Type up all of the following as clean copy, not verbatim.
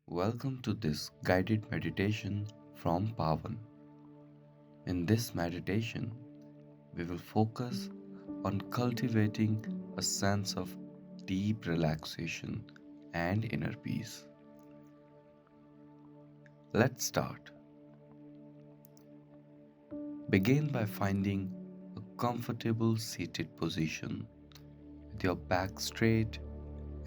Welcome to this guided meditation from Paavan. In this meditation, we will focus on cultivating a sense of deep relaxation and inner peace. Let's start. Begin by finding a comfortable seated position with your back straight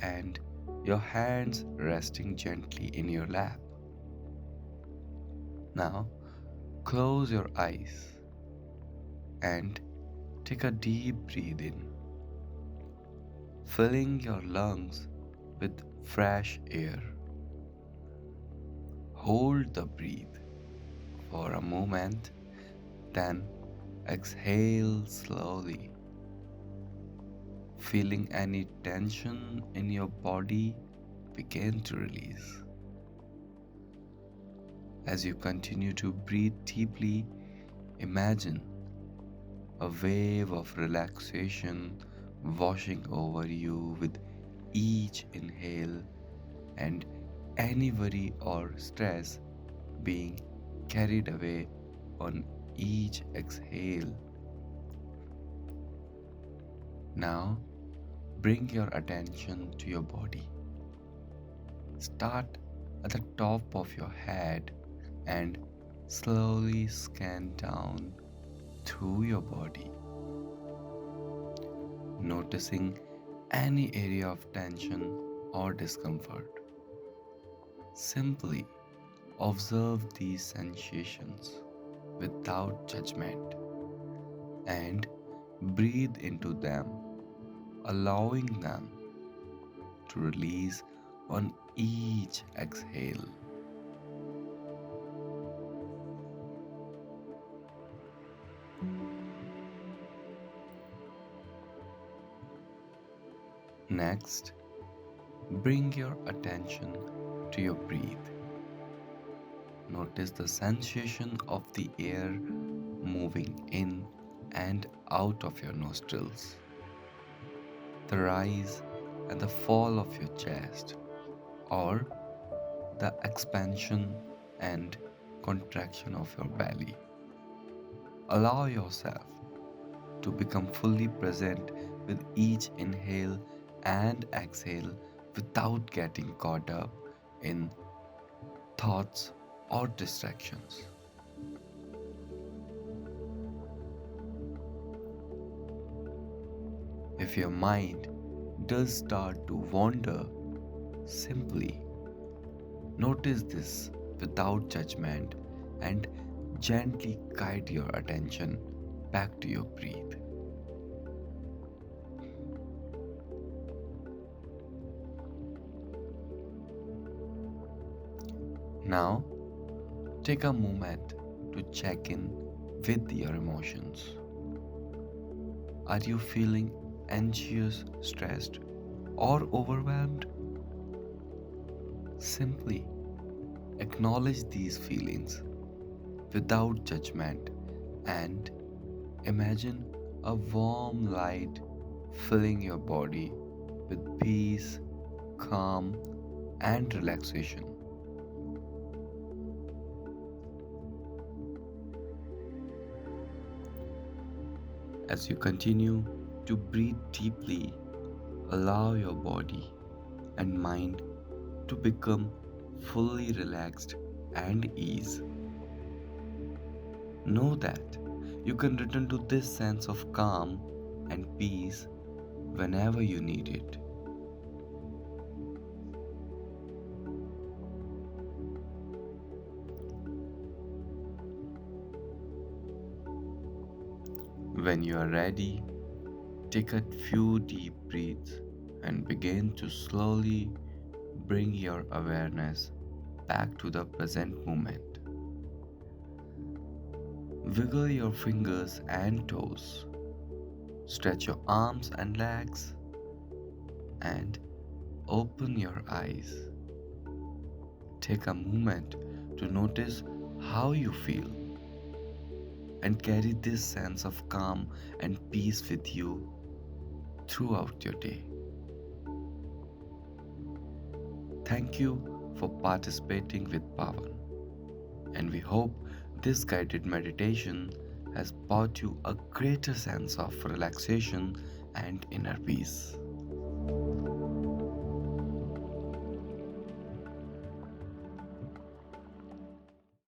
and your hands resting gently in your lap. Now, close your eyes and take a deep breath in, filling your lungs with fresh air. Hold the breath for a moment, then exhale slowly. Feeling any tension in your body begin to release. As you continue to breathe deeply, imagine a wave of relaxation washing over you with each inhale and any worry or stress being carried away on each exhale. Now, bring your attention to your body. Start at the top of your head and slowly scan down through your body, noticing any area of tension or discomfort. Simply observe these sensations without judgment and breathe into them, allowing them to release on each exhale. Next, bring your attention to your breath. Notice the sensation of the air moving in and out of your nostrils, the rise and the fall of your chest, or the expansion and contraction of your belly. Allow yourself to become fully present with each inhale and exhale without getting caught up in thoughts or distractions. If your mind does start to wander, simply notice this without judgment and gently guide your attention back to your breath. Now, take a moment to check in with your emotions. Are you feeling anxious, stressed, or overwhelmed? Simply acknowledge these feelings without judgment and imagine a warm light filling your body with peace, calm, and relaxation. As you continue to breathe deeply, allow your body and mind to become fully relaxed and ease. Know that you can return to this sense of calm and peace whenever you need it. When you are ready, take a few deep breaths and begin to slowly bring your awareness back to the present moment. Wiggle your fingers and toes, stretch your arms and legs, and open your eyes. Take a moment to notice how you feel and carry this sense of calm and peace with you throughout your day. Thank you for participating with Paavan. And we hope this guided meditation has brought you a greater sense of relaxation and inner peace.